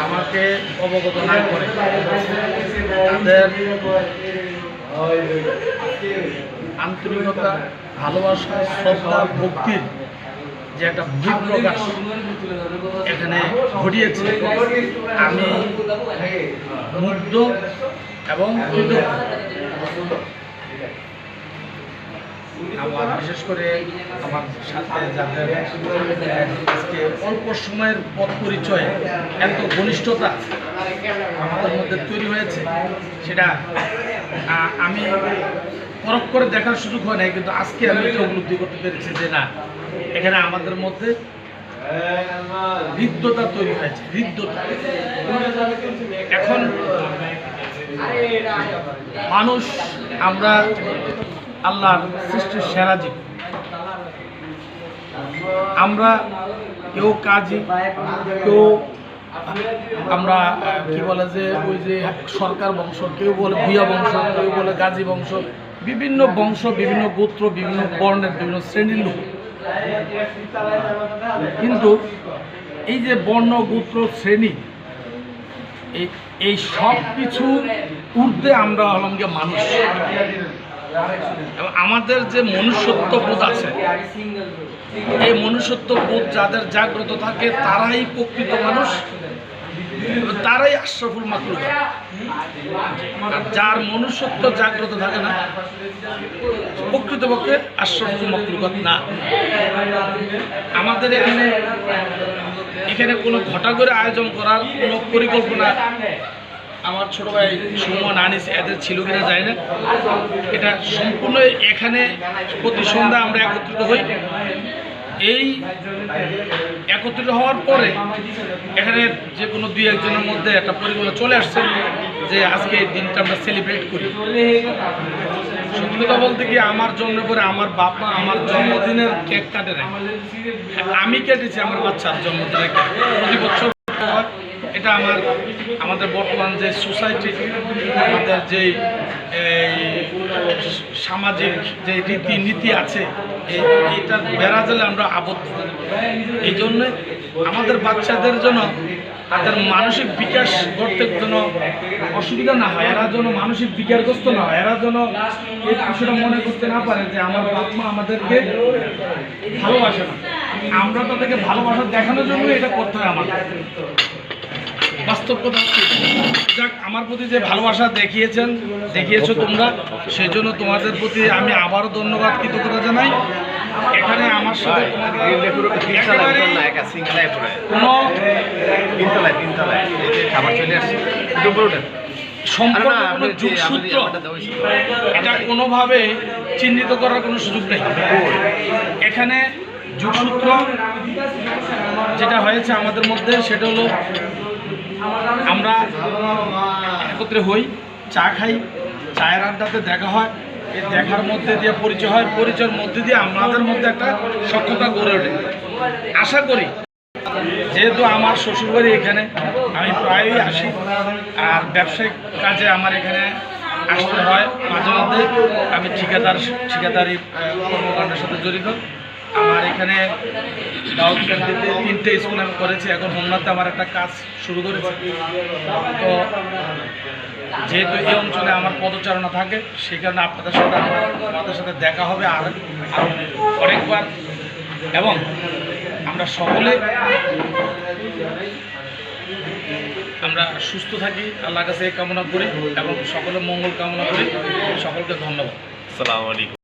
আমাকে অবগত না করে তাদের আন্তরিকতা, ভালোবাসা, শ্রদ্ধা, ভক্তির যে একটা বহিঃপ্রকাশ এখানে ঘটিয়েছে, আমি মুগ্ধ এবং আমার বিশেষ করে আমার সাথে যাদের আজকে অল্প সময়ের পথ পরিচয় এত ঘনিষ্ঠতা আমাদের মধ্যে তৈরি হয়েছে, সেটা আমি পরখ করে দেখার সুযোগ হয় নাই, কিন্তু আজকে আমি এটা উপলব্ধি করতে পেরেছি যে না, এখানে আমাদের মধ্যে হৃদ্যতা তৈরি হয়েছে। হৃদ্যতা এখন মানুষ, আমরা আল্লাহর সৃষ্টির সেরা জীব, আমরা কেউ কাজী, কেউ আমরা কি বলে যে ওই যে সরকার বংশ, কেউ বলে ভূয়া বংশ, কেউ বলে গাজী বংশ, বিভিন্ন বংশ, বিভিন্ন গোত্র, বিভিন্ন বর্ণের, বিভিন্ন শ্রেণীর লোক। কিন্তু এই যে বর্ণ, গোত্র, শ্রেণী, এই সব কিছু ঊর্ধ্বে আমরা হলাম গিয়ে মানুষ। এবং আমাদের যে মনুষ্যত্ব বোধ আছে, এই মনুষ্যত্ব বোধ যাদের জাগ্রত থাকে তারাই প্রকৃত মানুষ, তারাই আশরাফুল মাখলুকাত। আর যার মনুষ্যত্ব জাগ্রত থাকে না, প্রকৃতপক্ষে আশরাফুল মাখলুকাত না। আমাদের এখানে কোনো ঘটা করে আয়োজন করার কোনো পরিকল্পনা আমার ছোট ভাই সুমন, আনিস এদের ছিল কিনা যায় না। এটা সম্পূর্ণ এখানে প্রতি সন্ধ্যা আমরা একত্রিত হই। এই একত্রিত হওয়ার পরে এখানে যে কোনো দুই একজনের মধ্যে একটা পরিকল্পনা চলে আসছে যে আজকে এই দিনটা আমরা সেলিব্রেট করি। সত্যি কথা বলতে কি, আমার জন্ম পরে আমার বাবা আমার জন্মদিনের কেক কাটে নাই, আমি কেটেছি আমার বাচ্চার জন্মদিনের কেক। প্রতি বছর এটা আমাদের বর্তমান যে সোসাইটি, আমাদের যে সামাজিক যে রীতিনীতি আছে, এইটার বেড়াজালে আমরা আবদ্ধ। এই জন্য আমাদের বাচ্চাদের জন্য তাদের মানসিক বিকাশ করতে যেন অসুবিধা না হয়, এরা যেন মানসিক বিকারগ্রস্ত না হয়, এরা যেন এই বিষয়টা মনে করতে না পারে যে আমার বাপ মা আমাদেরকে ভালোবাসে না, আমরা তাদেরকে ভালোবাসা দেখানোর জন্য এটা করতে হয় আমাদের। বাস্তব কথা হচ্ছে, যাক, আমার প্রতি যে ভালোবাসা দেখিয়েছো তোমরা, সেই জন্য তোমাদের প্রতি আমি আবারও ধন্যবাদ, কৃতজ্ঞতা জানাই। এখানে আমার সাথে যোগসূত্র এটা কোনোভাবে চিহ্নিত করার কোনো সুযোগ নেই। এখানে যোগসূত্র যেটা হয়েছে আমাদের মধ্যে, সেটা হলো আমরা একত্রে হই, চা খাই, চায়ের আড্ডাতে দেখা হয়, এই দেখার মধ্যে দিয়ে পরিচয় হয়, পরিচয়ের মধ্যে দিয়ে আমাদের মধ্যে একটা সখ্যতা গড়ে ওঠে। আশা করি, যেহেতু আমার শ্বশুরবাড়ি এখানে, আমি প্রায়ই আসি, আর ব্যবসায়িক কাজে আমার এখানে আসতে হয় মাঝে মধ্যে। আমি ঠিকাদারি কর্মকাণ্ডের সাথে জড়িত। আমার এখানে দাউদকান্দিতে 3টে স্কুল আমি করেছি, এখন হোমনাথে আমার একটা কাজ শুরু করেছি। তো যেহেতু এই অঞ্চলে আমার পদচারণা থাকে, সেই কারণে আপনাদের সাথে দেখা হবে আর অনেকবার। এবং আমরা সকলে আমরা সুস্থ থাকি, আল্লাহর কাছে কামনা করি এবং সকলের মঙ্গল কামনা করি। সকলকে ধন্যবাদ। আসসালামু আলাইকুম।